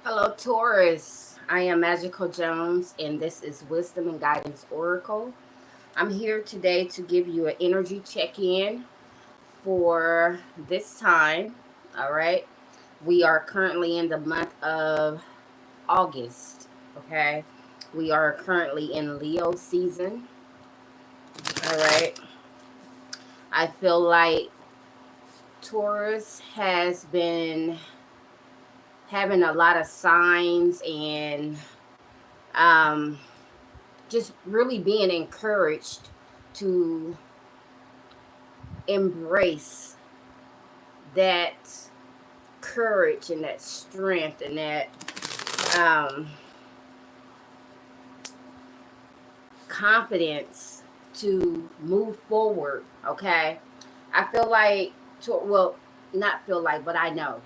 Hello, Taurus. I am Magical Jones, and this is Wisdom and Guidance Oracle. I'm here today to give you an energy check in for this time. All right. We are currently in the month of August. Okay. We are currently in Leo season. All right. I feel like Taurus has been having a lot of signs and um, just really being encouraged to embrace that courage and that strength and that um, confidence to move forward. Okay, I feel like, well, not feel like, but I know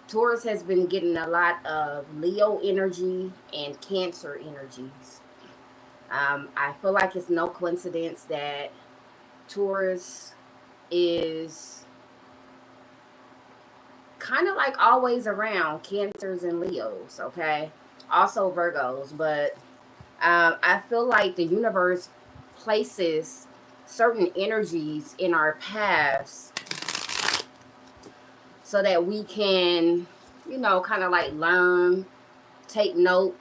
Taurus has been getting a lot of Leo energy and Cancer energies. I feel like it's no coincidence that Taurus is kind of like always around Cancers and Leos, okay? Also Virgos, but I feel like the universe places certain energies in our paths so that we can, kind of like learn, take note,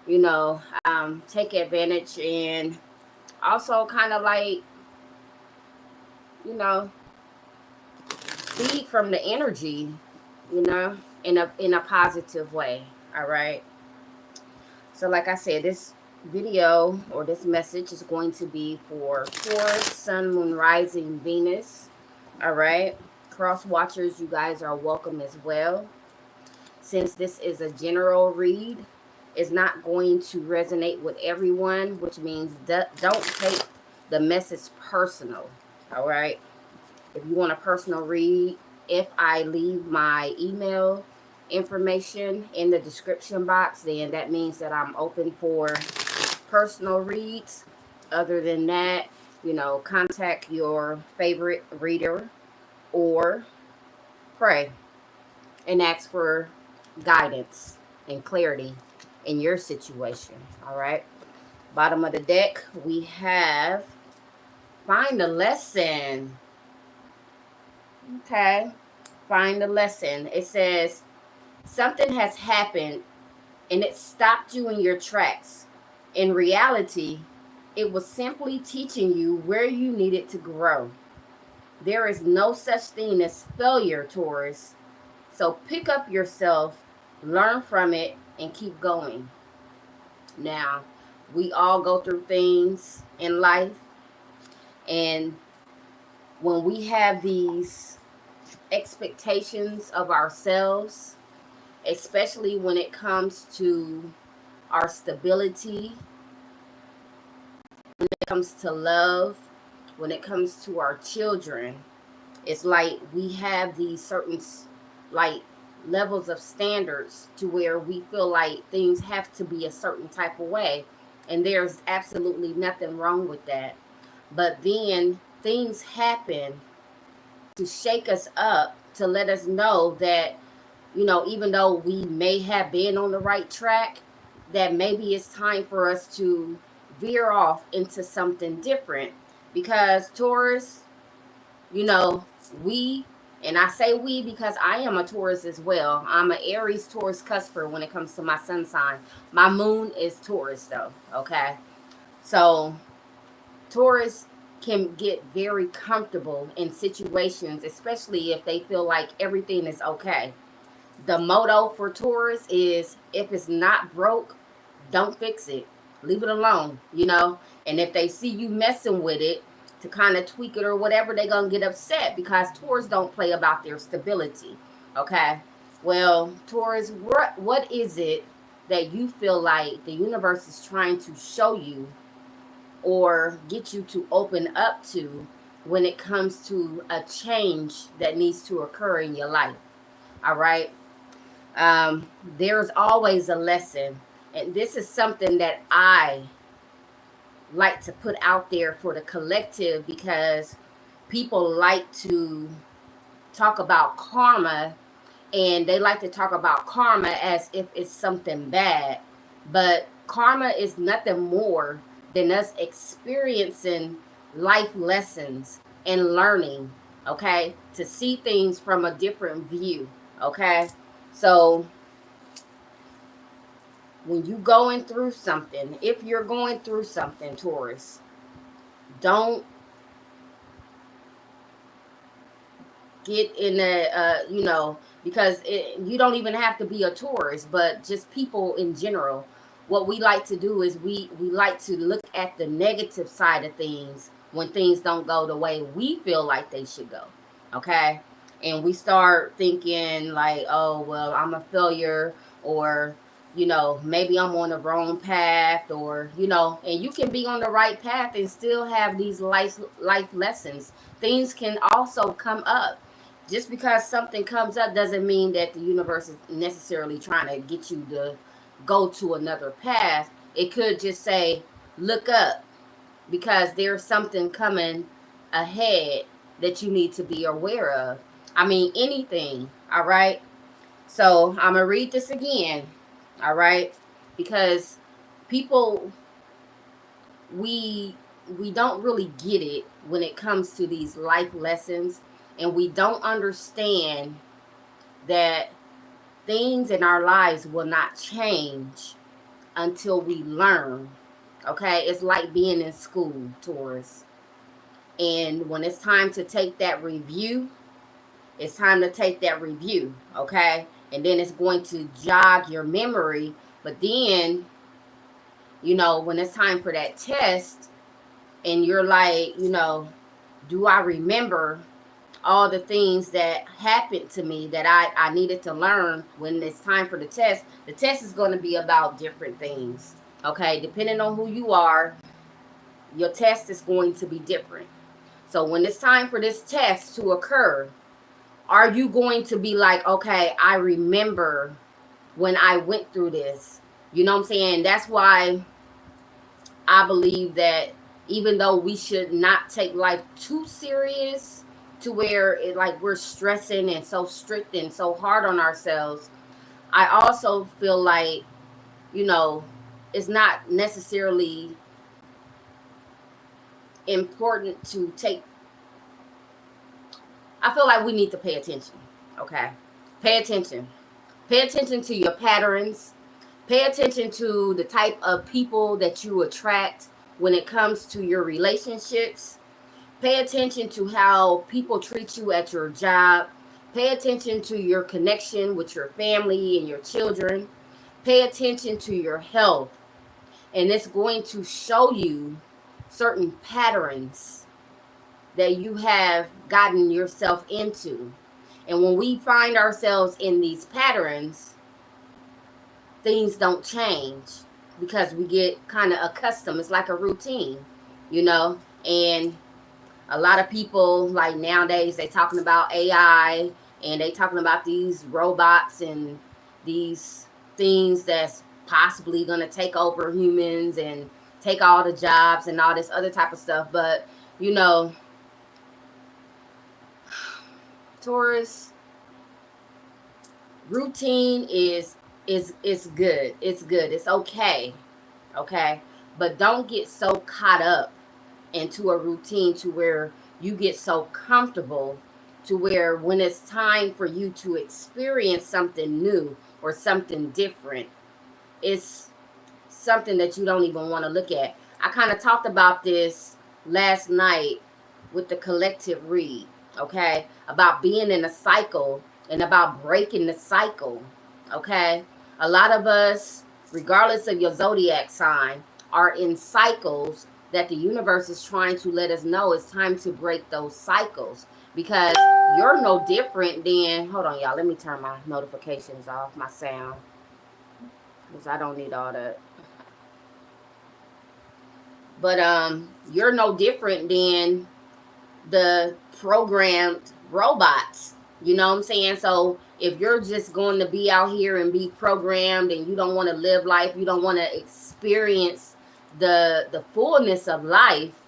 take advantage, and also kind of like, you know, feed from the energy, in a positive way. All right. So like I said, this video or this message is going to be for Taurus, Sun, Moon, Rising, Venus. All right. Cross watchers, you guys are welcome as well. Since this is a general read, it's not going to resonate with everyone, which means don't take the message personal. All right. If you want a personal read, if I leave my email information in the description box, then that means that I'm open for personal reads. Other than that, contact your favorite reader or pray and ask for guidance and clarity in your situation. All right. Bottom of the deck, we have find a lesson. Okay. Find the lesson. It says something has happened and it stopped you in your tracks. In reality, it was simply teaching you where you needed to grow. There is no such thing as failure, Taurus. So pick up yourself, learn from it, and keep going. Now, we all go through things in life, and when we have these expectations of ourselves, especially when it comes to our stability, when it comes to love, when it comes to our children, it's like we have these certain like levels of standards to where we feel like things have to be a certain type of way, and there's absolutely nothing wrong with that. But then things happen to shake us up, to let us know that, even though we may have been on the right track, that maybe it's time for us to veer off into something different. Because Taurus, you know, we, and I say we because I am a Taurus as well. I'm an Aries Taurus cusper when it comes to my sun sign. My moon is Taurus though, okay? So Taurus can get very comfortable in situations, especially if they feel like everything is okay. The motto for Taurus is if it's not broke, don't fix it. Leave it alone, And if they see you messing with it to kind of tweak it or whatever, they're going to get upset because Taurus don't play about their stability. Okay? Well, Taurus, what is it that you feel like the universe is trying to show you or get you to open up to when it comes to a change that needs to occur in your life? All right? There's always a lesson. And this is something that I like to put out there for the collective because people like to talk about karma And they like to talk about karma as if it's something bad. But karma is nothing more than us experiencing life lessons and learning, okay? To see things from a different view, okay? So when you going through something, if you're going through something, Taurus, don't get in a because you don't even have to be a Taurus, but just people in general. What we like to do is we like to look at the negative side of things when things don't go the way we feel like they should go, okay? And we start thinking like, oh well, I'm a failure, or maybe I'm on the wrong path, or and you can be on the right path and still have these life lessons. Things can also come up. Just because something comes up doesn't mean that the universe is necessarily trying to get you to go to another path. It could just say, look up, because there's something coming ahead that you need to be aware of. I mean, anything, all right? So I'm going to read this again, all right? Because people, we don't really get it when it comes to these life lessons, and we don't understand that things in our lives will not change until we learn. Okay, it's like being in school, Taurus. And when it's time to take that review, it's time to take that review, okay? And then it's going to jog your memory. But then, when it's time for that test, and you're like, do I remember all the things that happened to me that I needed to learn? When it's time for the test is going to be about different things, okay? Depending on who you are, your test is going to be different. So when it's time for this test to occur, are you going to be like, okay, I remember when I went through this? You know what I'm saying? That's why I believe that even though we should not take life too serious to where it like we're stressing and so strict and so hard on ourselves, I also feel like, it's not necessarily important to take. I feel like we need to pay attention, okay? Pay attention. Pay attention to your patterns. Pay attention to the type of people that you attract when it comes to your relationships. Pay attention to how people treat you at your job. Pay attention to your connection with your family and your children. Pay attention to your health. And it's going to show you certain patterns that you have gotten yourself into. And when we find ourselves in these patterns, things don't change because we get kind of accustomed. It's like a routine, and a lot of people like nowadays, they talking about AI, and they talking about these robots and these things that's possibly going to take over humans and take all the jobs and all this other type of stuff. But Taurus, routine is good. It's good. It's okay. Okay? But don't get so caught up into a routine to where you get so comfortable to where when it's time for you to experience something new or something different, it's something that you don't even want to look at. I kind of talked about this last night with the collective read, okay? About being in a cycle and about breaking the cycle, okay? A lot of us, regardless of your zodiac sign, are in cycles that the universe is trying to let us know it's time to break those cycles, because you're no different than, hold on y'all, let me turn my notifications off, my sound, because I don't need all that. But you're no different than the programmed robots. You know what I'm saying? So if you're just going to be out here and be programmed and you don't want to live life, you don't want to experience the fullness of life,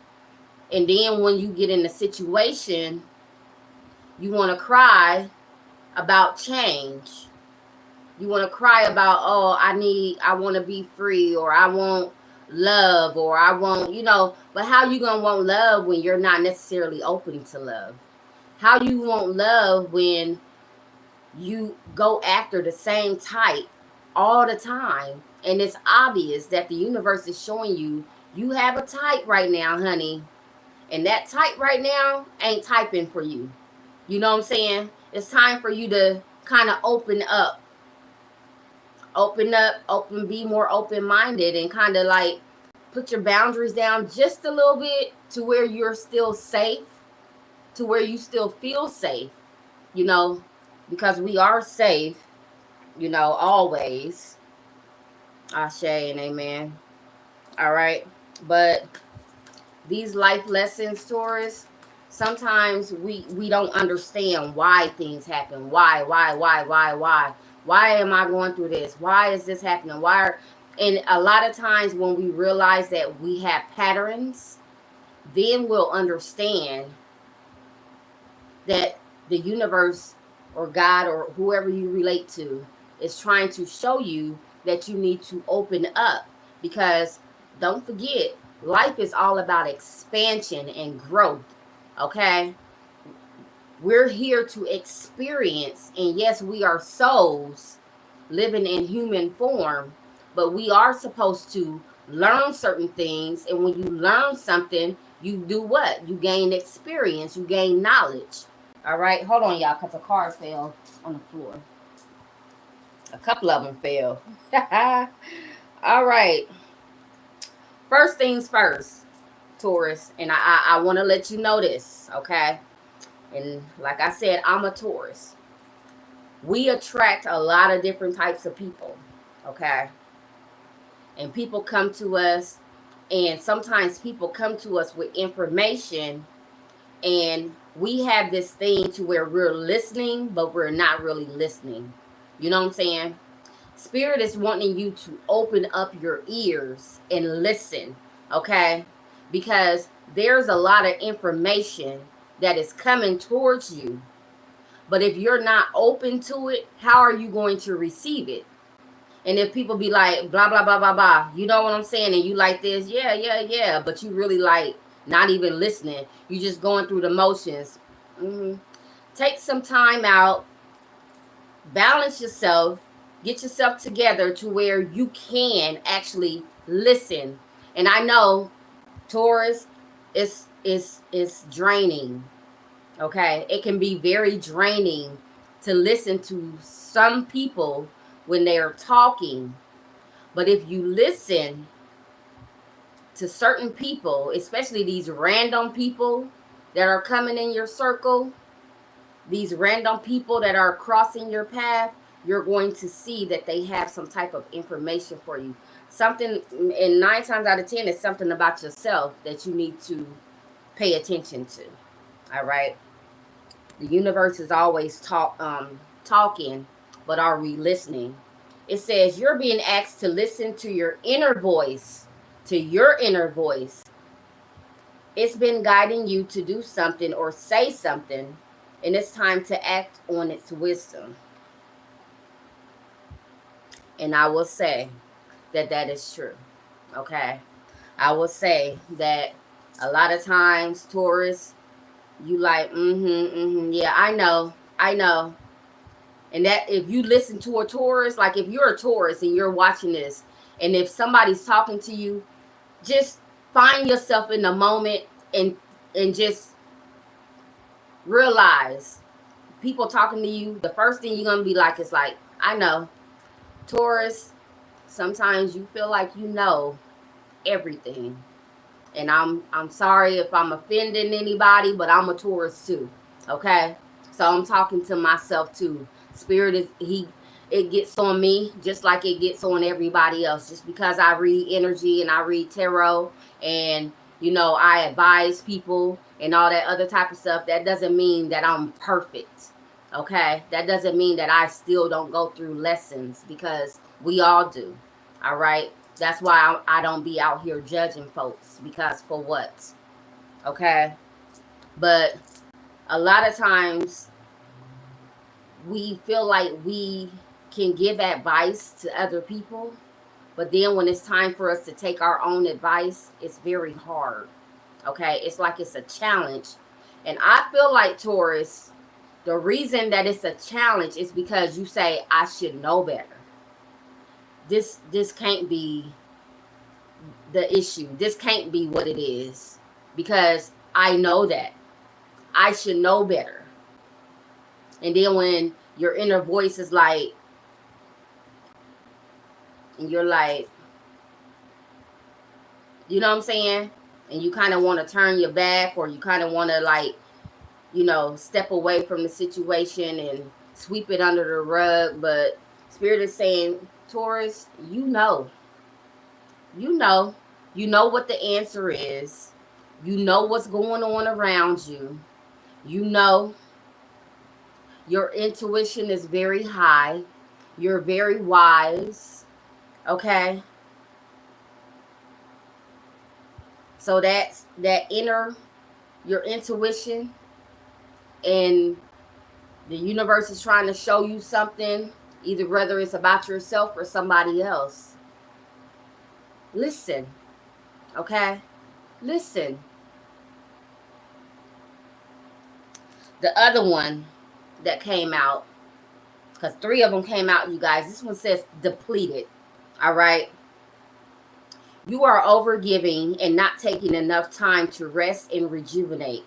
and then when you get in a situation, you want to cry, about change. You want to cry about, oh, I want to be free, or I want love, or I want, but how you going to want love when you're not necessarily open to love? How you want love when you go after the same type all the time, and it's obvious that the universe is showing you you have a type right now, honey, and that type right now ain't typing for you. You know what I'm saying? It's time for you to kind of be more open minded, and kind of like put your boundaries down just a little bit to where you're still safe, to where you still feel safe, you know, because we are safe, always. Ashe and amen. All right. But these life lessons, Taurus, sometimes we don't understand why things happen. Why am I going through this? Why is this happening? And a lot of times when we realize that we have patterns, then we'll understand that the universe or God or whoever you relate to is trying to show you that you need to open up, because don't forget, life is all about expansion and growth. Okay? We're here to experience, and yes, we are souls living in human form, but we are supposed to learn certain things. And when you learn something, you do what? You gain experience, you gain knowledge. All right, hold on, y'all, because a car fell on the floor. A couple of them fell. All right. First things first, Taurus, and I want to let you know this, okay? And like I said, I'm a Taurus. We attract a lot of different types of people, okay? And people come to us, and sometimes people come to us with information, and we have this thing to where we're listening, but we're not really listening. You know what I'm saying? Spirit is wanting you to open up your ears and listen, okay? Because there's a lot of information that is coming towards you. But if you're not open to it, how are you going to receive it? And if people be like, blah, blah, blah, blah, blah, you know what I'm saying? And you like this, yeah, but you really like not even listening. You just going through the motions. Take some time out, balance yourself, get yourself together to where you can actually listen. And I know, Taurus, is draining. Okay, it can be very draining to listen to some people when they are talking. But if you listen to certain people, especially these random people that are coming in your circle, these random people that are crossing your path, you're going to see that they have some type of information for you. Something, and 9 times out of 10, is something about yourself that you need to pay attention to. All right? The universe is always talking, but are we listening? It says you're being asked to listen to your inner voice, to your inner voice. It's been guiding you to do something or say something, and it's time to act on its wisdom. And I will say that that is true. Okay? I will say that a lot of times, Taurus, you like, yeah, I know. And that if you listen to a Taurus, like if you're a Taurus and you're watching this, and if somebody's talking to you, just find yourself in the moment, and just realize people talking to you, the first thing you're gonna be like is like, I know. Taurus, sometimes you feel like you know everything. And I'm sorry if I'm offending anybody, but I'm a Taurus too. Okay? So I'm talking to myself too. Spirit it gets on me just like it gets on everybody else. Just because I read energy and I read tarot, and I advise people and all that other type of stuff, that doesn't mean that I'm perfect. Okay? That doesn't mean that I still don't go through lessons, because we all do. All right? That's why I don't be out here judging folks, because for what? Okay? But a lot of times we feel like we can give advice to other people, but then when it's time for us to take our own advice, it's very hard. Okay, it's like it's a challenge. And I feel like, Taurus, the reason that it's a challenge is because you say, I should know better. This can't be the issue. This can't be what it is, because I know that I should know better. And then when your inner voice is like, and you're like, you know what I'm saying? And you kind of want to turn your back, or you kind of want to, like, step away from the situation and sweep it under the rug. But Spirit is saying, Taurus, you know, you know what the answer is. You know what's going on around you. You know, your intuition is very high. You're very wise. Okay. So that's that inner, your intuition, and the universe is trying to show you something, either whether it's about yourself or somebody else. Listen. Okay? Listen. The other one that came out, because 3 of them came out, you guys. This one says depleted. All right? You are overgiving and not taking enough time to rest and rejuvenate.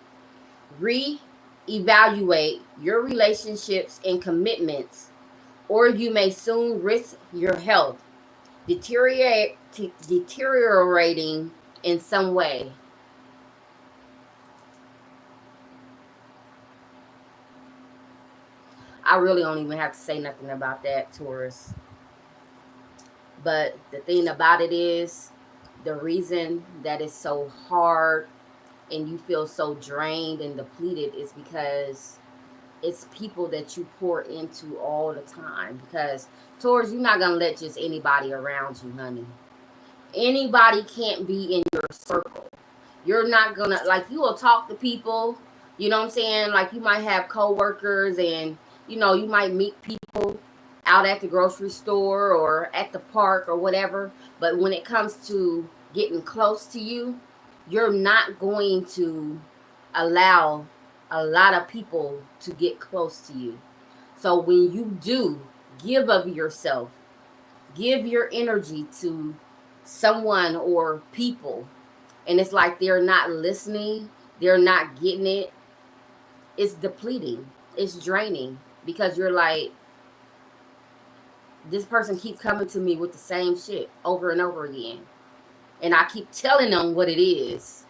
Re-evaluate your relationships and commitments, or you may soon risk your health deteriorating in some way. I really don't even have to say nothing about that, Taurus. But the thing about it is, the reason that it's so hard and you feel so drained and depleted is because it's people that you pour into all the time. Because, Taurus, you're not going to let just anybody around you, honey. Anybody can't be in your circle. You're not going to, like, you will talk to people, you know what I'm saying? Like, you might have coworkers, and, you might meet people out at the grocery store or at the park or whatever. But when it comes to getting close to you, you're not going to allow a lot of people to get close to you. So when you do give of yourself, give your energy to someone or people, and it's like they're not listening, they're not getting it, it's depleting, it's draining, because you're like, this person keep coming to me with the same shit over and over again, and I keep telling them what it is,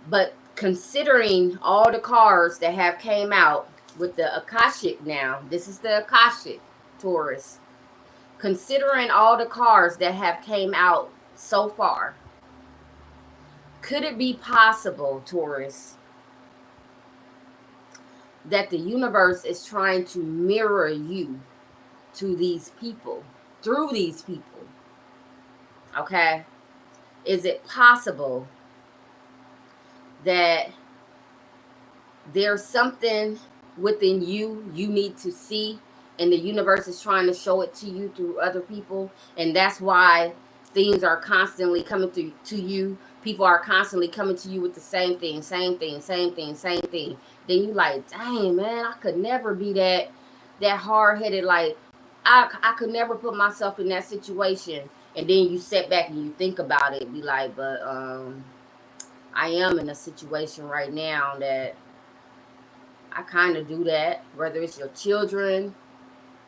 but considering all the cards that have came out with the Akashic now, this is the Akashic, Taurus. Considering all the cards that have came out so far, could it be possible, Taurus, that the universe is trying to mirror you to these people, through these people? Okay? Is it possible that there's something within you need to see, and the universe is trying to show it to you through other people, and that's why things are constantly coming through to you? People are constantly coming to you with the same thing, same thing, same thing, same thing. Then you like, dang, man, I could never be that hard-headed. Like, I could never put myself in that situation. And then you sit back and you think about it, be like, but I am in a situation right now that I kind of do that, whether it's your children,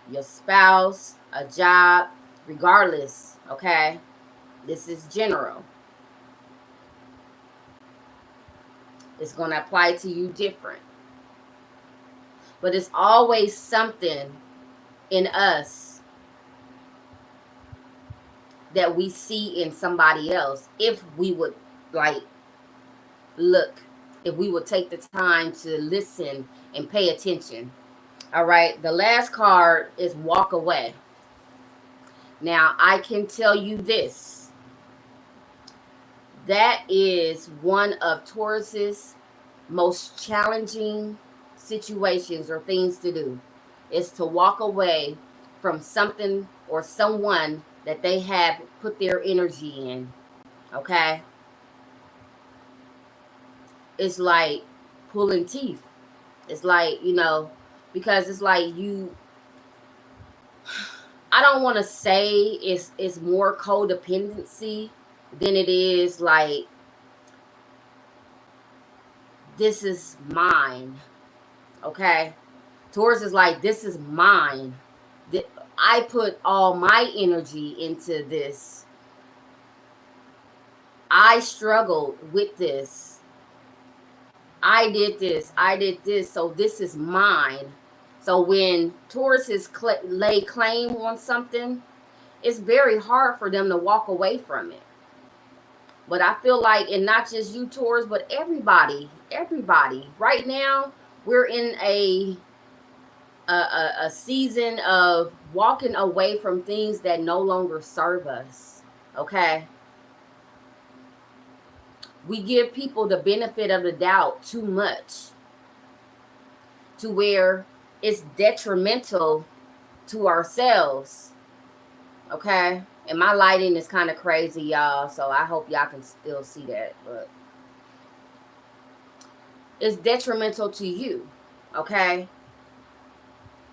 your spouse, a job, regardless, okay? This is general. It's going to apply to you different. But it's always something in us that we see in somebody else, if we would, like, look, if we would take the time to listen and pay attention. All right, the last card is walk away. Now, I can tell you this. That is one of Taurus's most challenging situations or things to do. It's to walk away from something or someone that they have put their energy in. Okay? It's like pulling teeth. It's like, because it's like I don't want to say it's more codependency than it is like, this is mine. Okay? Taurus is like, this is mine. I put all my energy into this. I struggled with this. I did this, so this is mine. So when Tauruses lay claim on something, it's very hard for them to walk away from it. But I feel like, and not just you Taurus, but everybody, right now, we're in a season of walking away from things that no longer serve us. Okay? We give people the benefit of the doubt too much, to where it's detrimental to ourselves. Okay? And my lighting is kind of crazy, y'all, so I hope y'all can still see that. But it's detrimental to you. Okay?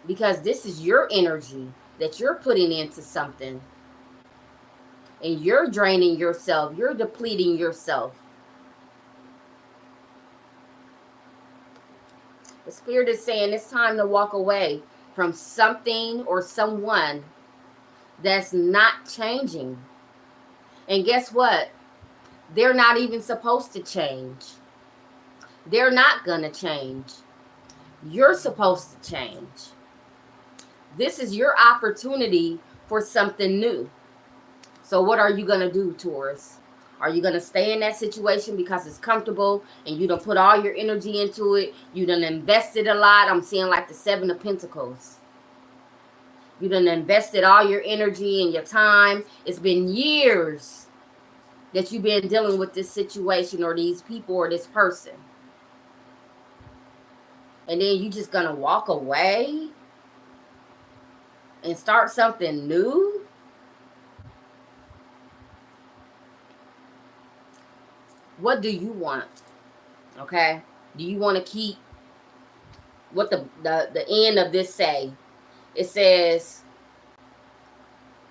Because this is your energy that you're putting into something. And you're draining yourself. You're depleting yourself. The Spirit is saying it's time to walk away from something or someone that's not changing. And guess what? They're not even supposed to change. They're not going to change. You're supposed to change. This is your opportunity for something new. So what are you going to do, Taurus? Are you going to stay in that situation because it's comfortable and you done put all your energy into it? You done invested a lot. I'm seeing like the 7 of Pentacles. You done invested all your energy and your time. It's been years that you've been dealing with this situation or these people or this person. And then you just going to walk away and start something new? What do you want? Okay? Do you want to keep what the end of this say? It says,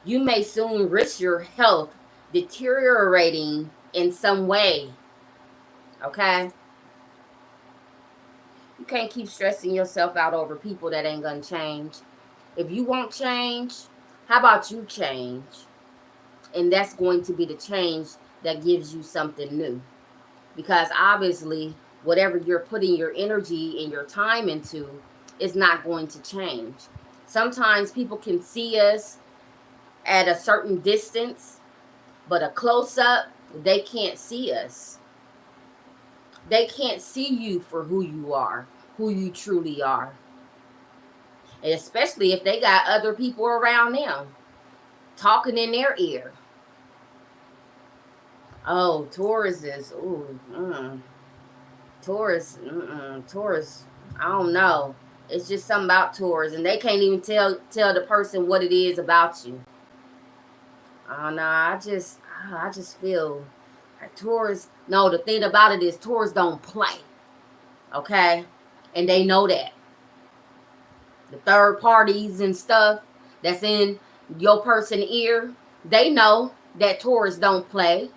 you may soon risk your health deteriorating in some way. Okay? You can't keep stressing yourself out over people that ain't gonna change. If you won't change, how about you change? And that's going to be the change that gives you something new. Because obviously, whatever you're putting your energy and your time into is not going to change. Sometimes people can see us at a certain distance, but a close-up, they can't see us. They can't see you for who you are, who you truly are. And especially if they got other people around them talking in their ear. Oh, Taurus is, Taurus, I don't know. It's just something about Taurus, and they can't even tell the person what it is about you. Oh no, I just feel like Taurus. No, the thing about it is Taurus don't play. Okay? And they know that. The third parties and stuff that's in your person ear, they know that Taurus don't play.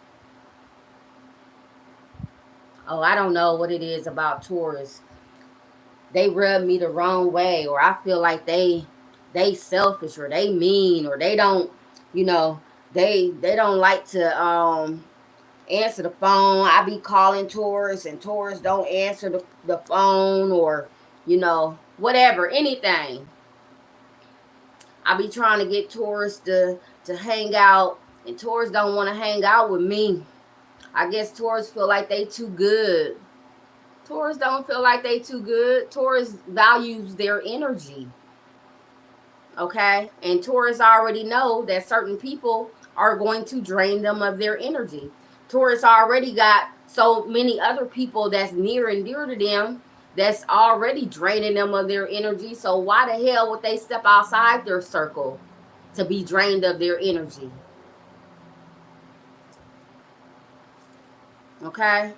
Oh, I don't know what it is about Taurus. They rub me the wrong way, or I feel like they selfish, or they mean, or they don't, they don't like to answer the phone. I be calling Taurus and Taurus don't answer the phone, or whatever, anything. I be trying to get Taurus to hang out, and Taurus don't want to hang out with me. I guess Taurus feel like they too good. Taurus don't feel like they too good. Taurus values their energy. Okay? And Taurus already know that certain people are going to drain them of their energy. Taurus already got so many other people that's near and dear to them that's already draining them of their energy. So why the hell would they step outside their circle to be drained of their energy? Okay.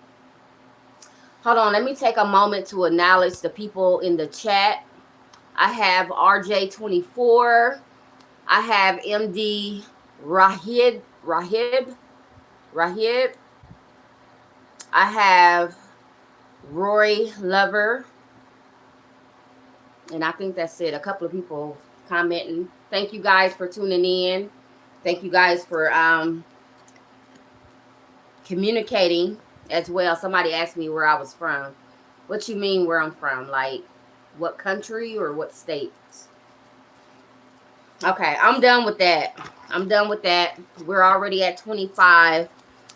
Hold on. Let me take a moment to acknowledge the people in the chat. I have RJ24. I have MD Rahib. I have Roy Lover. And I think that's it. A couple of people commenting. Thank you guys for tuning in. Thank you guys for communicating as well. Somebody asked me where I was from. What you mean where I'm from? Like what country or what state? Okay, I'm done with that. I'm done with that. We're already at 25.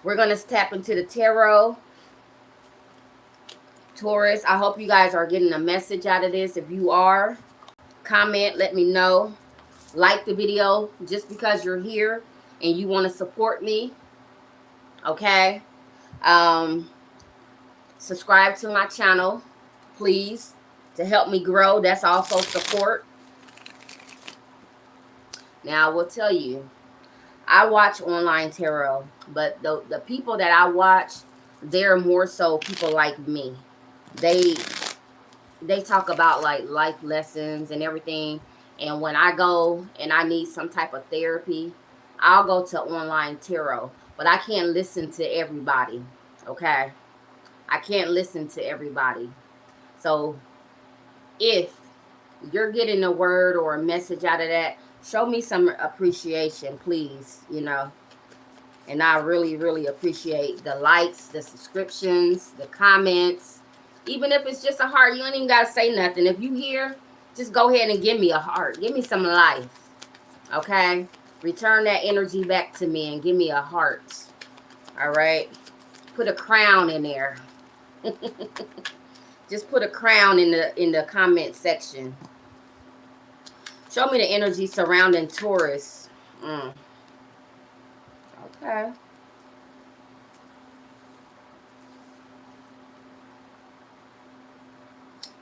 We're going to tap into the tarot. Taurus, I hope you guys are getting a message out of this. If you are, comment, let me know. Like the video just because you're here and you want to support me. Okay. Subscribe to my channel, please, to help me grow. That's also support. Now, I will tell you, I watch online tarot, but the people that I watch, they're more so people like me. They talk about like life lessons and everything. And when I go and I need some type of therapy, I'll go to online tarot. But I can't listen to everybody, okay? I can't listen to everybody. So if you're getting a word or a message out of that, show me some appreciation, please, you know. And I really, really appreciate the likes, the subscriptions, the comments. Even if it's just a heart, you don't even got to say nothing. If you here, just go ahead and give me a heart. Give me some life, okay? Return that energy back to me and give me a heart, all right? Put a crown in there. Just put a crown in the comment section. Show me the energy surrounding Taurus. Okay.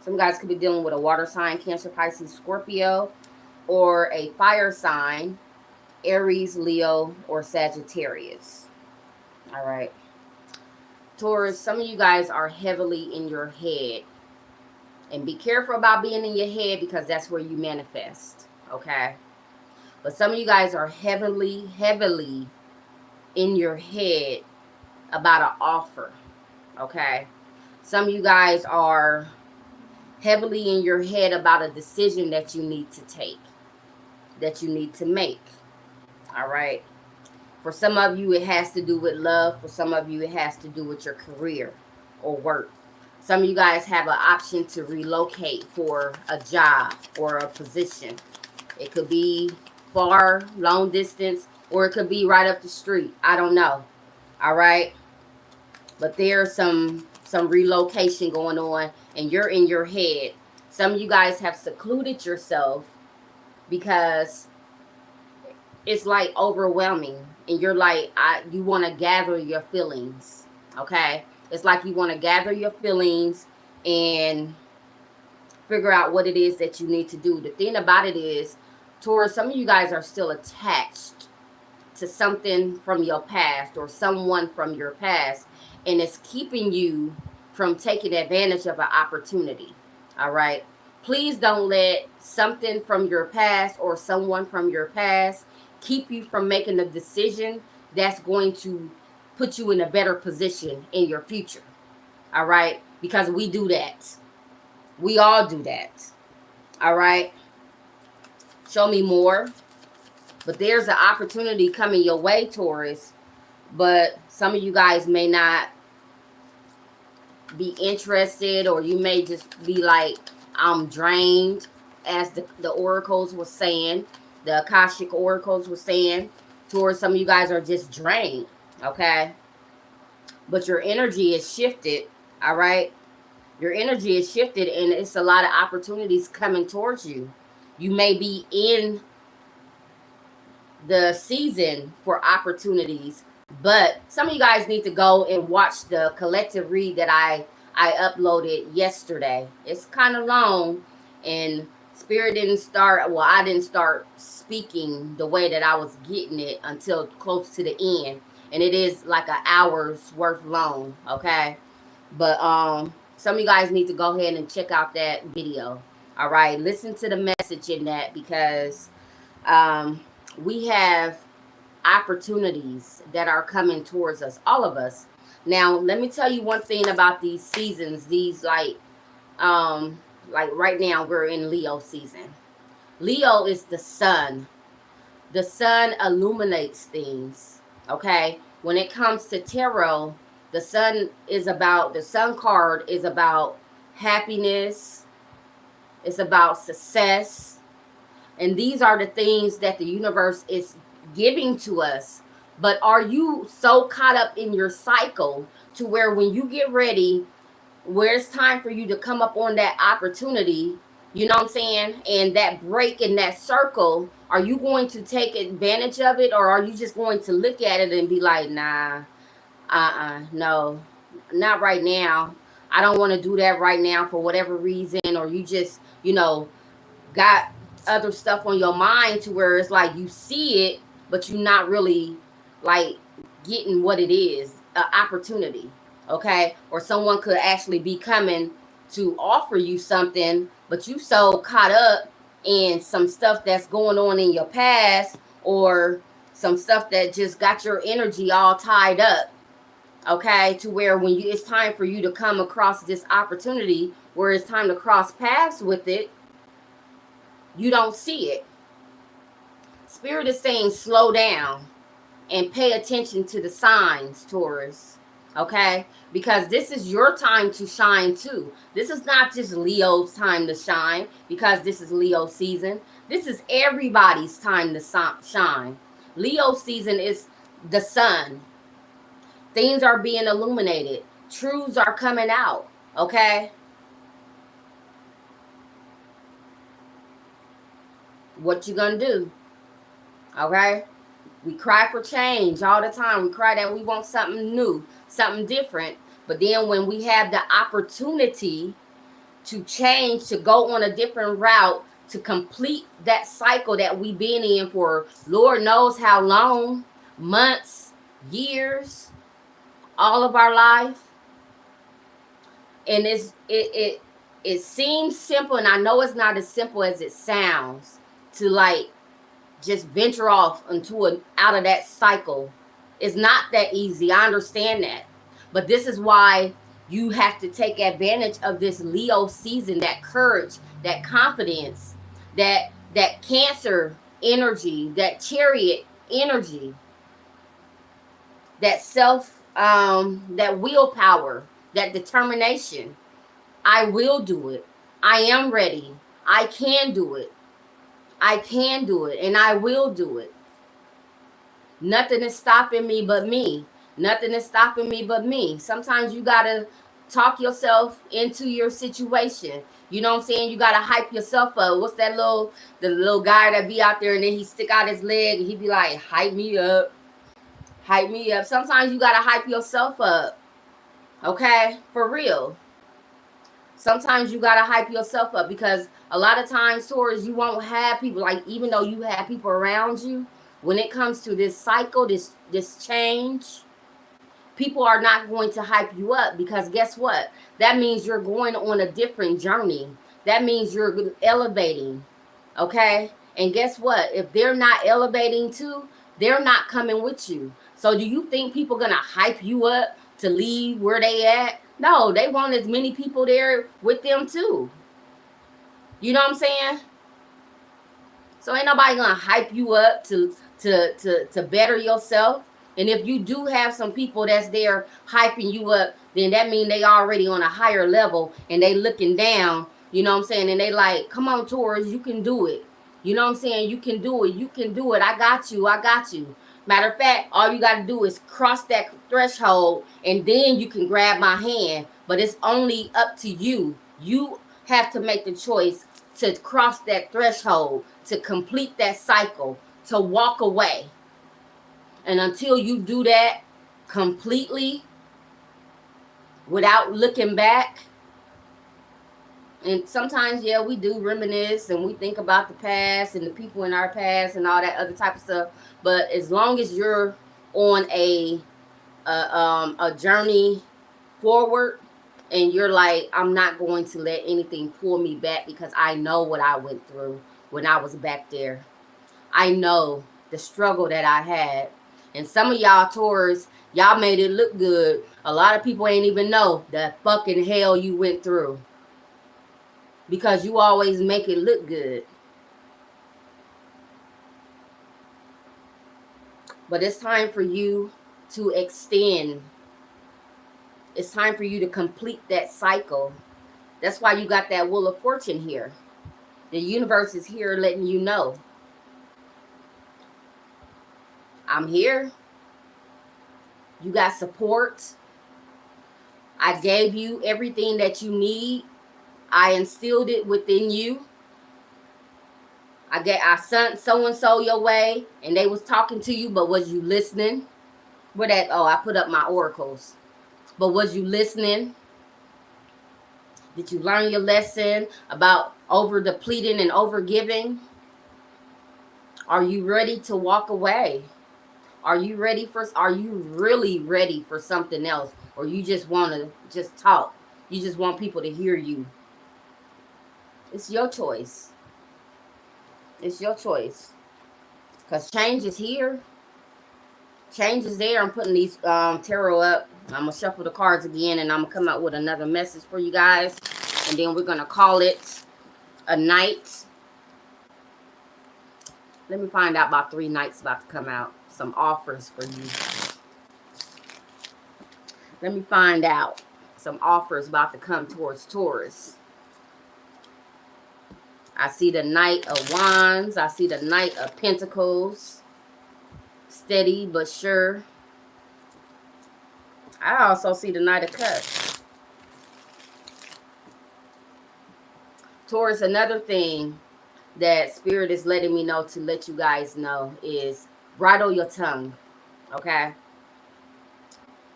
Some guys could be dealing with a water sign, Cancer, Pisces, Scorpio, or a fire sign, Aries, Leo, or Sagittarius. All right. Taurus, some of you guys are heavily in your head. And be careful about being in your head because that's where you manifest. Okay? But some of you guys are heavily in your head about an offer. Okay? Some of you guys are heavily in your head about a decision that you need to take, that you need to make. All right? For some of you, it has to do with love. For some of you, it has to do with your career or work. Some of you guys have an option to relocate for a job or a position. It could be far, long distance, or it could be right up the street. I don't know. All right? But there's some relocation going on, and you're in your head. Some of you guys have secluded yourself because it's like overwhelming, and you're like, you want to gather your feelings. Okay? It's like you want to gather your feelings and figure out what it is that you need to do. The thing about it is, Taurus, some of you guys are still attached to something from your past or someone from your past, and it's keeping you from taking advantage of an opportunity. All right? Please don't let something from your past or someone from your past keep you from making a decision that's going to put you in a better position in your future. All right? Because we do that. We all do that. All right? Show me more. But there's an opportunity coming your way, Taurus. But some of you guys may not be interested, or you may just be like, I'm drained, as the oracles were saying. The Akashic oracles were saying. Taurus, some of you guys are just drained. Okay? But your energy is shifted. All right? Your energy is shifted, and it's a lot of opportunities coming towards you. You may be in the season for opportunities, but some of you guys need to go and watch the collective read that I I uploaded yesterday. It's kind of long, and Spirit didn't start, well, I didn't start speaking the way that I was getting it until close to the end. And it is like an hour's worth long, okay? But some of you guys need to go ahead and check out that video. All right, listen to the message in that, because we have opportunities that are coming towards us, all of us. Now, let me tell you one thing about these seasons. These like right now we're in Leo season. Leo is the sun. The sun illuminates things. Okay? When it comes to tarot, the sun card is about happiness. It's about success. And these are the things that the universe is giving to us. But are you so caught up in your cycle to where when you get ready, where it's time for you to come up on that opportunity, you know what I'm saying, and that break in that circle, are you going to take advantage of it, or are you just going to look at it and be like, nah, no, not right now. I don't want to do that right now for whatever reason, or you just, got other stuff on your mind to where it's like you see it, but you're not really like getting what it is, an opportunity, okay? Or someone could actually be coming to offer you something, but you so caught up in some stuff that's going on in your past, or some stuff that just got your energy all tied up, okay, to where when it's time for you to come across this opportunity where it's time to cross paths with it, you don't see it. Spirit is saying slow down and pay attention to the signs, Taurus. Okay? Because this is your time to shine too. This is not just Leo's time to shine because this is Leo season. This is everybody's time to shine. Leo season is the sun. Things are being illuminated. Truths are coming out. Okay? What you gonna do? Okay? We cry for change all the time. We cry that we want something new, something different. But then when we have the opportunity to change, to go on a different route, to complete that cycle that we've been in for Lord knows how long, months, years, all of our life. And it seems simple, and I know it's not as simple as it sounds, to like just venture off out of that cycle. It's not that easy. I understand that. But this is why you have to take advantage of this Leo season, that courage, that confidence, that Cancer energy, that Chariot energy, that that willpower, that determination. I will do it. I am ready. I can do it. I can do it, and I will do it. Nothing is stopping me but me. Nothing is stopping me but me. Sometimes you gotta talk yourself into your situation. You know what I'm saying? You gotta hype yourself up. What's that the little guy that be out there and then he stick out his leg and he be like, hype me up. Hype me up. Sometimes you gotta hype yourself up. Okay? For real. Sometimes you gotta hype yourself up, because a lot of times, Taurus, you won't have people, like, even though you have people around you, when it comes to this cycle, this change, people are not going to hype you up, because guess what? That means you're going on a different journey. That means you're elevating. Okay? And guess what? If they're not elevating too, they're not coming with you. So do you think people gonna hype you up to leave where they at? No, they want as many people there with them too. You know what I'm saying? So ain't nobody gonna hype you up to better yourself. And if you do have some people that's there hyping you up, then that means they already on a higher level and they looking down, you know what I'm saying? And they like, come on, Taurus, you can do it. You know what I'm saying? You can do it. You can do it. I got you. I got you. Matter of fact, all you got to do is cross that threshold and then you can grab my hand. But it's only up to you. You have to make the choice to cross that threshold, to complete that cycle, to walk away. And until you do that completely, without looking back. And sometimes, yeah, we do reminisce and we think about the past and the people in our past and all that other type of stuff. But as long as you're on a journey forward, and you're like, I'm not going to let anything pull me back, because I know what I went through when I was back there. I know the struggle that I had. And some of y'all Taurus, y'all made it look good. A lot of people ain't even know the fucking hell you went through, because you always make it look good. But it's time for you to extend. It's time for you to complete that cycle. That's why you got that Wheel of Fortune here. The universe is here letting you know, I'm here. You got support. I gave you everything that you need. I instilled it within you. I sent so and so your way, and they was talking to you, but was you listening? Where that? Oh, I put up my oracles. But was you listening? Did you learn your lesson about over depleting and over giving? Are you ready to walk away? Are you really ready for something else? Or you just want to just talk? You just want people to hear you? It's your choice. It's your choice. Because change is here. Change is there. I'm putting these tarot up. I'm going to shuffle the cards again, and I'm going to come out with another message for you guys. And then we're going to call it a night. Let me find out about 3 nights about to come out. Some offers for you. Let me find out some offers about to come towards Taurus. I see the Knight of Wands. I see the Knight of Pentacles. Steady but sure. I also see the Knight of Cups. Taurus, another thing that Spirit is letting me know to let you guys know is bridle your tongue, okay?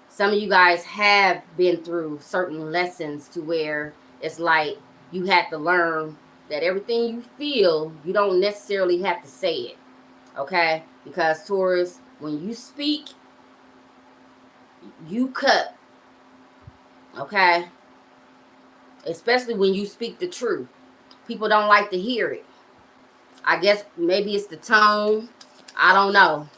Some of you guys have been through certain lessons to where it's like you had to learn that everything you feel, you don't necessarily have to say it, okay? Because Taurus, when you speak, you cut, okay? Especially when you speak the truth. People don't like to hear it. I guess maybe it's the tone. I don't know.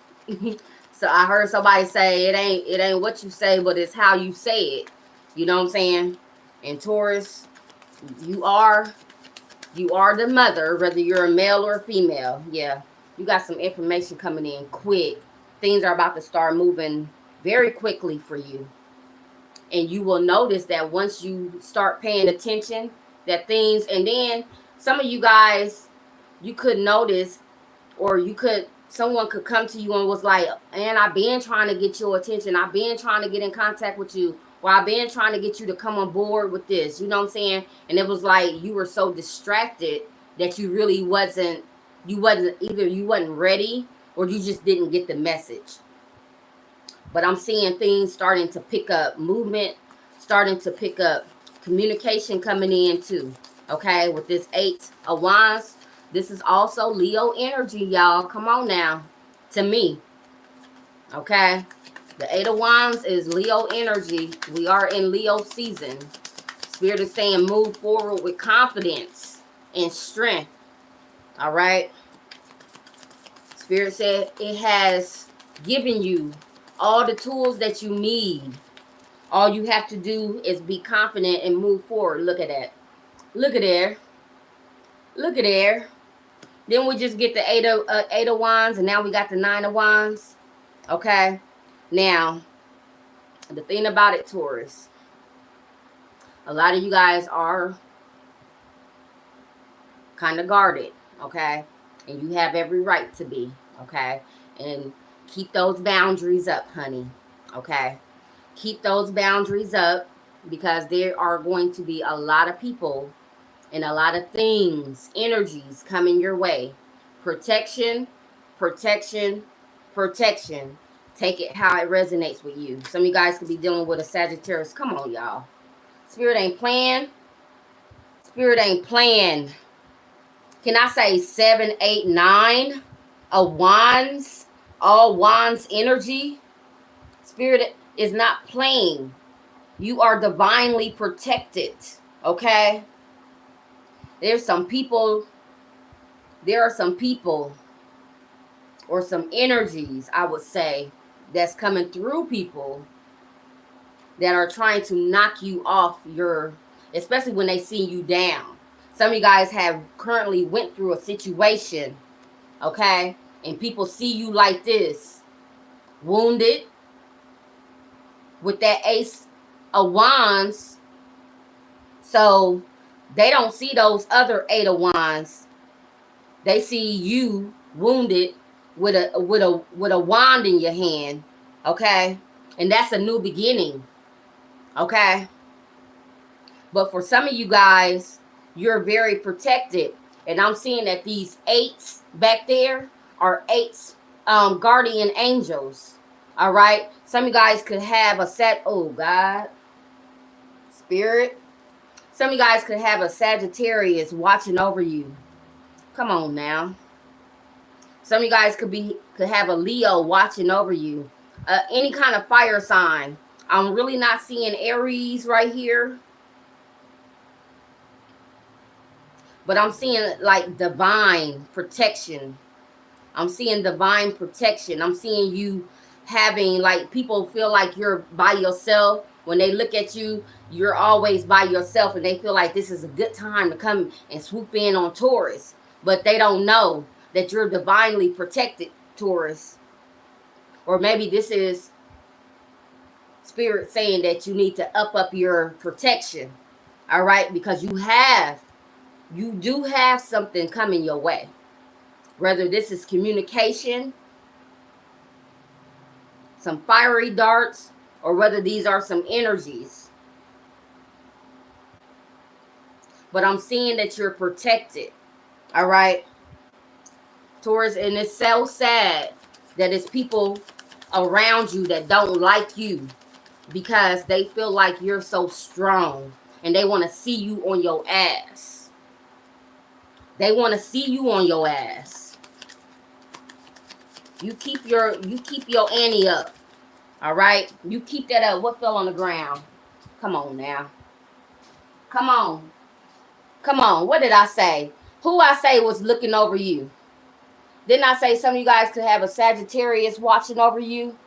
So I heard somebody say it ain't what you say, but it's how you say it. You know what I'm saying? And Taurus, you are the mother, whether you're a male or a female. Yeah. You got some information coming in quick. Things are about to start moving very quickly for you. And you will notice that once you start paying attention, that things, and then some of you guys, you could notice, or someone could come to you and was like, man, I've been trying to get your attention. I've been trying to get in contact with you. Or I've been trying to get you to come on board with this. You know what I'm saying? And it was like you were so distracted that you really wasn't ready, or you just didn't get the message. But I'm seeing things starting to pick up, movement starting to pick up, communication coming in too. Okay, with this 8 of Wands, this is also Leo energy, y'all. Come on now, to me. Okay, the 8 of Wands is Leo energy. We are in Leo season. Spirit is saying move forward with confidence and strength. All right. Spirit said it has given you all the tools that you need. All you have to do is be confident and move forward. Look at that. Look at there. Look at there. Then we just get the 8 of Wands, and now we got the 9 of Wands. Okay. Now, the thing about it, Taurus, a lot of you guys are kind of guarded, okay? And you have every right to be, okay? And keep those boundaries up, honey, okay? Keep those boundaries up, because there are going to be a lot of people and a lot of things, energies coming your way. Protection, protection, protection. Take it how it resonates with you. Some of you guys could be dealing with a Sagittarius. Come on, y'all. Spirit ain't playing. Spirit ain't playing. Can I say 7, 8, 9 of wands? All wands energy. Spirit is not playing. You are divinely protected. Okay? There are some people or some energies, I would say, that's coming through people that are trying to knock you off your, especially when they see you down. Some of you guys have currently went through a situation, okay? And people see you like this, wounded, with that Ace of Wands. So they don't see those other 8 of Wands. They see you wounded with a wand in your hand, okay? And that's a new beginning, okay? But for some of you guys, you're very protected. And I'm seeing that these 8s back there are 8 guardian angels. All right? Some of you guys could have oh God, Spirit. Some of you guys could have a Sagittarius watching over you. Come on now. Some of you guys could have a Leo watching over you. Any kind of fire sign. I'm really not seeing Aries right here. But I'm seeing like divine protection. I'm seeing divine protection. I'm seeing you having, like, people feel like you're by yourself. When they look at you, you're always by yourself. And they feel like this is a good time to come and swoop in on Taurus. But they don't know that you're divinely protected, Taurus. Or maybe this is Spirit saying that you need to up your protection. All right? Because you do have something coming your way. Whether this is communication, some fiery darts, or whether these are some energies. But I'm seeing that you're protected. All right? Taurus, and it's so sad that it's people around you that don't like you because they feel like you're so strong and they want to see you on your ass. They want to see you on your ass. You keep your ante up. All right? You keep that up. What fell on the ground? Come on now. Come on. Come on. What did I say? Who I say was looking over you? Didn't I say some of you guys could have a Sagittarius watching over you?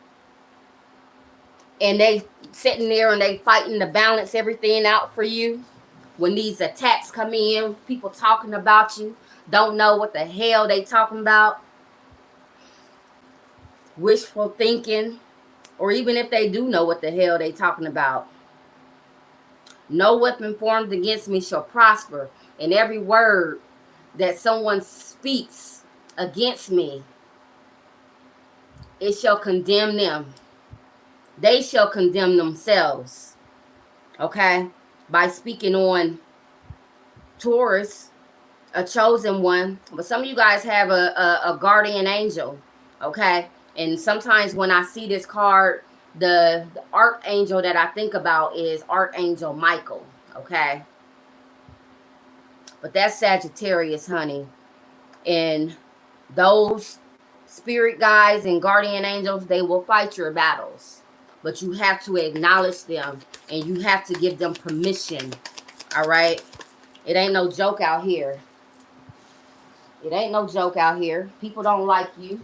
And they sitting there and they fighting to balance everything out for you. When these attacks come in, people talking about you, don't know what the hell they talking about. Wishful thinking. Or even if they do know what the hell they talking about. No weapon formed against me shall prosper. And every word that someone speaks against me, it shall condemn them. They shall condemn themselves. Okay? By speaking on Taurus, a chosen one. But some of you guys have a guardian angel. Okay? And sometimes when I see this card, the archangel that I think about is Archangel Michael. Okay? But that's Sagittarius, honey. And those spirit guides and guardian angels, they will fight your battles. But you have to acknowledge them. And you have to give them permission. All right? It ain't no joke out here. It ain't no joke out here. People don't like you.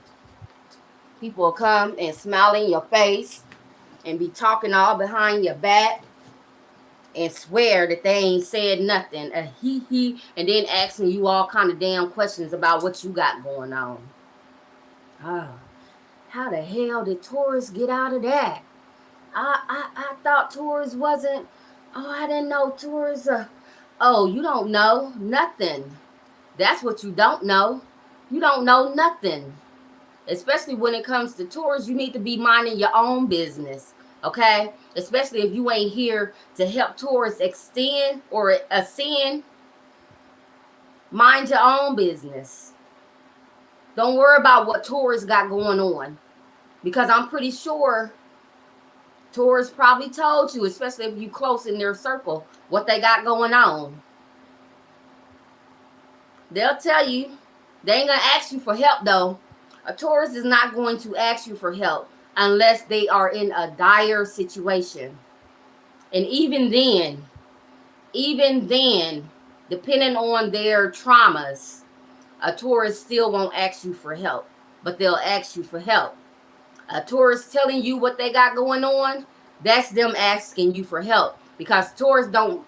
People will come and smile in your face and be talking all behind your back and swear that they ain't said nothing. A hee, and then asking you all kind of damn questions about what you got going on. Oh, how the hell did Taurus get out of that? I thought Taurus wasn't. Oh, I didn't know Taurus. Oh, you don't know nothing. That's what you don't know. You don't know nothing. Especially when it comes to Taurus, you need to be minding your own business. Okay? Especially if you ain't here to help Taurus extend or ascend. Mind your own business. Don't worry about what Taurus got going on. Because I'm pretty sure Taurus probably told you, especially if you close in their circle, what they got going on. They'll tell you. They ain't going to ask you for help, though. A Taurus is not going to ask you for help unless they are in a dire situation. And even then, depending on their traumas, a Taurus still won't ask you for help, but they'll ask you for help. A Taurus telling you what they got going on, that's them asking you for help, because Taurus don't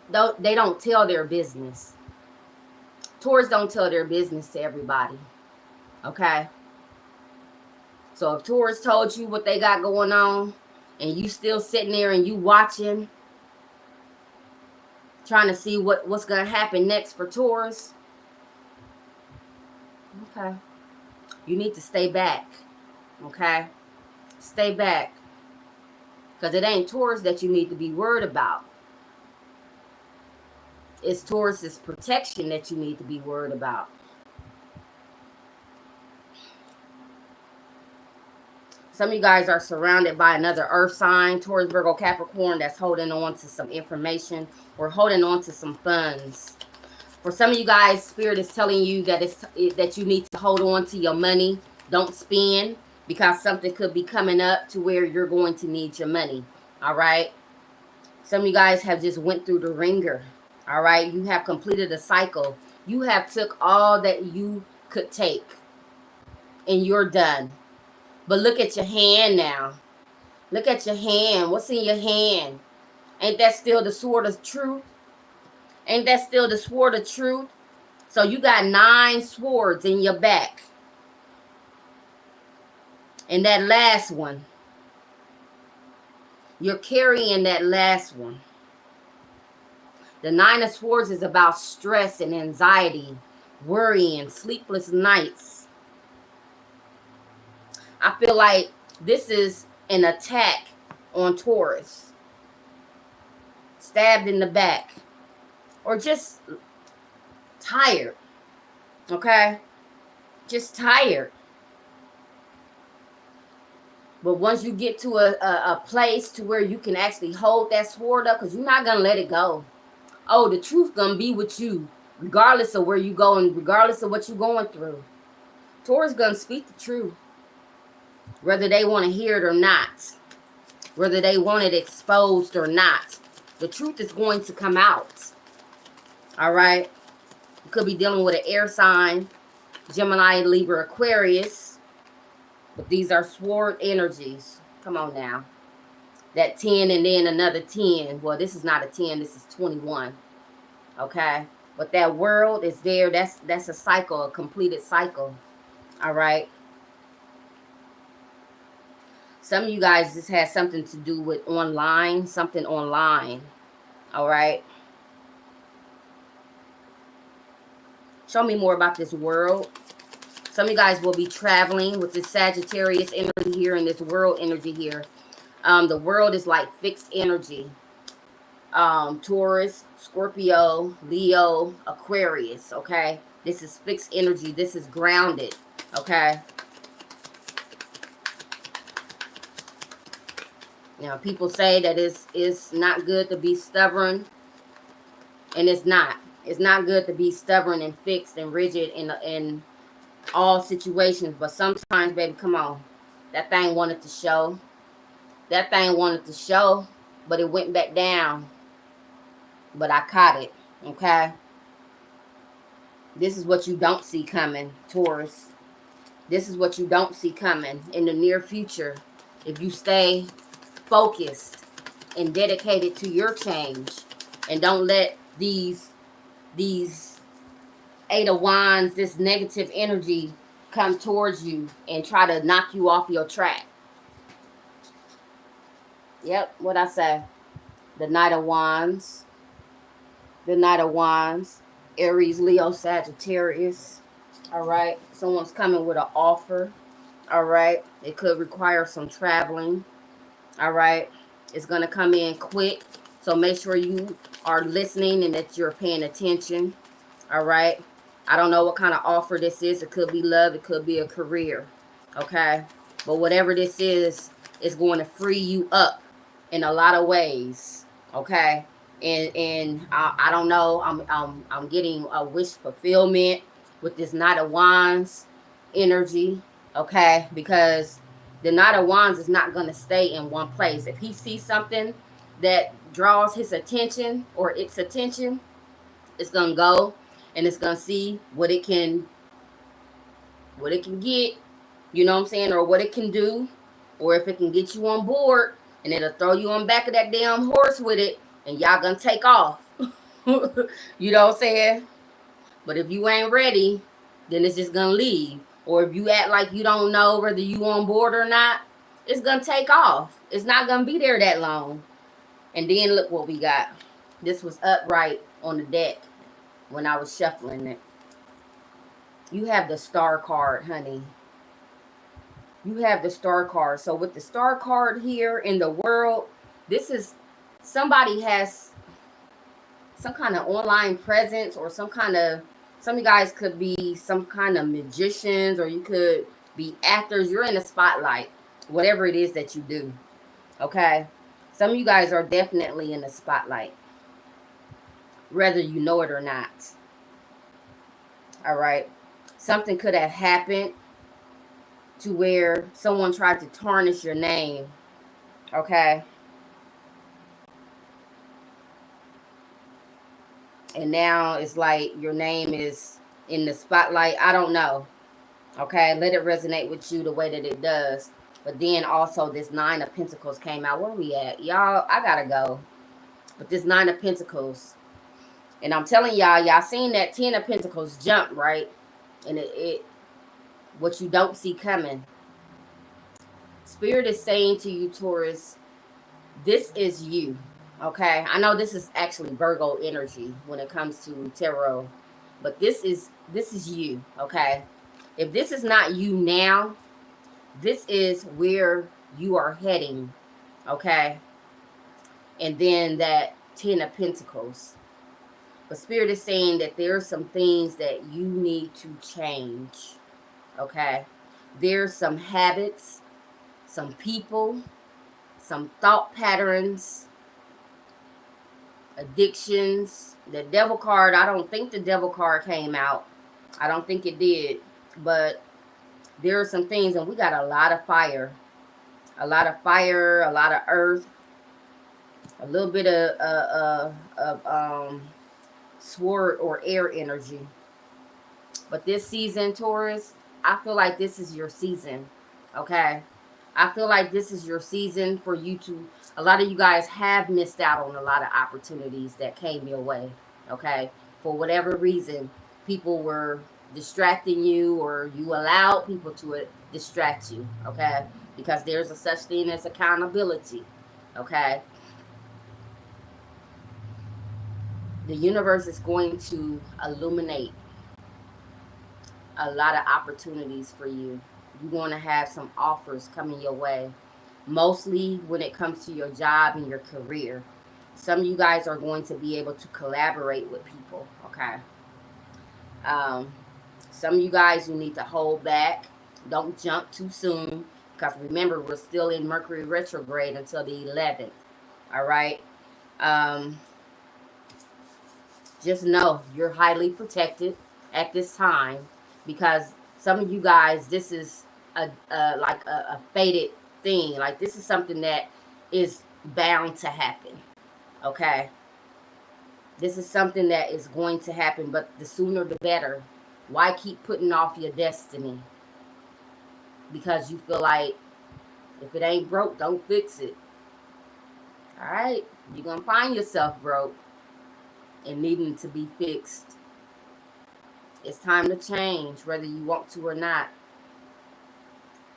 tell their business. Taurus don't tell their business to everybody. Okay? So if Taurus told you what they got going on and you still sitting there and you watching, trying to see what's going to happen next for Taurus, okay, you need to stay back. Okay? Stay back. Because it ain't Taurus that you need to be worried about. It's Taurus's protection that you need to be worried about. Some of you guys are surrounded by another earth sign, Taurus, Virgo, Capricorn, that's holding on to some information or holding on to some funds. For some of you guys, Spirit is telling you that that you need to hold on to your money. Don't spend, because something could be coming up to where you're going to need your money. All right? Some of you guys have just went through the ringer. All right? You have completed a cycle. You have took all that you could take, and you're done. But look at your hand now. Look at your hand. What's in your hand? Ain't that still the sword of truth? Ain't that still the sword of truth? So you got 9 swords in your back. And that last one, you're carrying that last one. The 9 of Swords is about stress and anxiety, worrying, sleepless nights. I feel like this is an attack on Taurus. Stabbed in the back. Or just tired. Okay? Just tired. But once you get to a place to where you can actually hold that sword up, because you're not going to let it go. Oh, the truth going to be with you, regardless of where you go and regardless of what you're going through. Taurus going to speak the truth, whether they want to hear it or not, whether they want it exposed or not. The truth is going to come out. All right? You could be dealing with an air sign, Gemini, Libra, Aquarius. But these are sword energies. Come on now. That 10 and then another 10. Well, this is not a 10. This is 21. Okay? But that world is there. That's a cycle, a completed cycle. All right? Some of you guys, this has something to do with online. Something online. All right? Show me more about this world. Some of you guys will be traveling with this Sagittarius energy here and this world energy here. The world is like fixed energy. Taurus, Scorpio, Leo, Aquarius, okay? This is fixed energy. This is grounded, okay? Now, people say that it's not good to be stubborn, and it's not. It's not good to be stubborn and fixed and rigid in all situations, but sometimes, baby, come on. That thing wanted to show. That thing wanted to show, but it went back down. But I caught it, okay? This is what you don't see coming, Taurus. This is what you don't see coming in the near future. If you stay focused and dedicated to your change and don't let these 8 of Wands, this negative energy come towards you and try to knock you off your track. Yep, what I say. The Knight of Wands. The Knight of Wands. Aries, Leo, Sagittarius. All right. Someone's coming with an offer. All right. It could require some traveling. All right. It's going to come in quick. So make sure you are listening and that you're paying attention. All right. I don't know what kind of offer this is. It could be love. It could be a career. Okay. But whatever this is going to free you up in a lot of ways. Okay. And I don't know. I'm getting a wish fulfillment with this Knight of Wands energy. Okay, because the Knight of Wands is not going to stay in one place. If he sees something that draws his attention or its attention, it's going to go and it's going to see what it can get, you know what I'm saying, or what it can do, or if it can get you on board, and it'll throw you on back of that damn horse with it, and y'all gonna take off. You know what I'm saying? But if you ain't ready, then it's just gonna leave. Or if you act like you don't know whether you on board or not, it's gonna take off. It's not gonna be there that long. And then look what we got. This was upright on the deck when I was shuffling it. You have the Star card, honey. You have the Star card. So with the Star card here in the world, this is somebody has some kind of online presence, or some of you guys could be some kind of magicians, or you could be actors. You're in the spotlight, whatever it is that you do. Okay, some of you guys are definitely in the spotlight, whether you know it or not. All right, something could have happened to where someone tried to tarnish your name. Okay, and now it's like your name is in the spotlight. I don't know. Okay, let it resonate with you the way that it does. But then also this Nine of Pentacles came out. Where we at? Y'all, I gotta go. But this Nine of Pentacles. And I'm telling y'all seen that Ten of Pentacles jump, right? And it what you don't see coming. Spirit is saying to you, Taurus, this is you. Okay, I know this is actually Virgo energy when it comes to tarot, but this is you. Okay, if this is not you now, this is where you are heading. Okay, and then that Ten of Pentacles. But Spirit is saying that there are some things that you need to change. Okay, there's some habits, some people, some thought patterns, addictions. The Devil card, I don't think the Devil card came out. I don't think it did. But there are some things, and we got a lot of fire. A lot of fire, a lot of earth, a little bit of sword or air energy. But this season, Taurus, I feel like this is your season. Okay? I feel like this is your season for you to, a lot of you guys have missed out on a lot of opportunities that came your way. Okay? For whatever reason, people were distracting you, or you allowed people to distract you. Okay? Because there's a such thing as accountability. Okay? The universe is going to illuminate a lot of opportunities for you. You're going to have some offers coming your way, mostly when it comes to your job and your career. Some of you guys are going to be able to collaborate with people. Okay. Some of you guys, you need to hold back. Don't jump too soon, because remember, we're still in Mercury retrograde until the 11th. All right. Just know you're highly protected at this time, because some of you guys, this is like a fated thing. Like, this is something that is bound to happen. Okay, this is something that is going to happen, but the sooner the better. Why keep putting off your destiny? Because you feel like if it ain't broke, don't fix it. All right, you're gonna find yourself broke and needing to be fixed. It's time to change, whether you want to or not.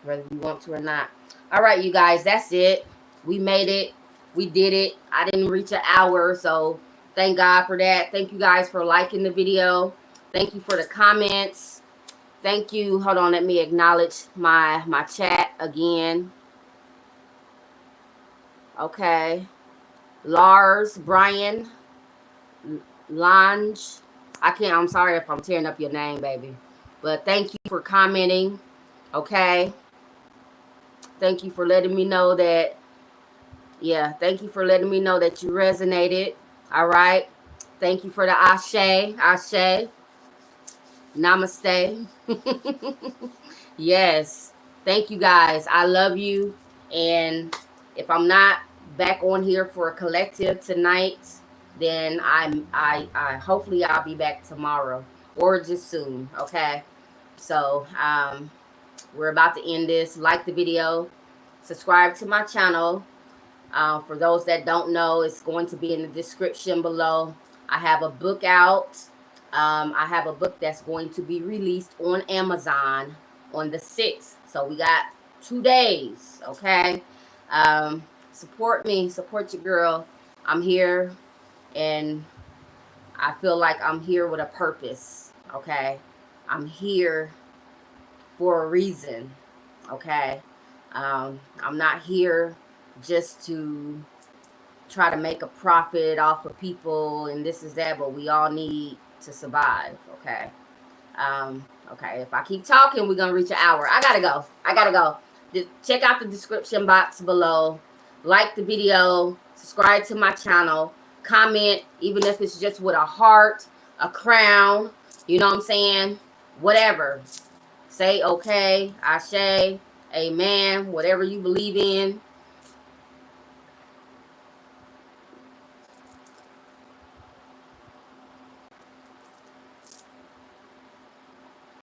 Whether you want to or not. All right, you guys, that's it. We made it. We did it. I didn't reach an hour, so thank God for that. Thank you guys for liking the video. Thank you for the comments. Thank you. Hold on, let me acknowledge my chat again. Okay. Lars, Brian, Lange. I'm sorry if I'm tearing up your name, baby. But thank you for commenting. Okay. Thank you for letting me know that, yeah, thank you for letting me know that you resonated. All right. Thank you for the ashe, ashe, namaste. Yes. Thank you guys. I love you. And if I'm not back on here for a collective tonight, then I hopefully I'll be back tomorrow or just soon. Okay. So we're about to end this. Like the video, subscribe to my channel. For those that don't know, it's going to be in the description below. I have a book out. I have a book that's going to be released on Amazon on the 6th. So we got 2 days, okay? Support me. Support your girl. I'm here, and I feel like I'm here with a purpose, okay? I'm here for a reason, okay? I'm not here just to try to make a profit off of people and this is that, but we all need to survive, okay? Okay, if I keep talking, we're gonna reach an hour. I gotta go. Check out the description box below. Like the video, subscribe to my channel, comment, even if it's just with a heart, a crown, you know what I'm saying? Whatever. Say okay, ashe, amen, whatever you believe in.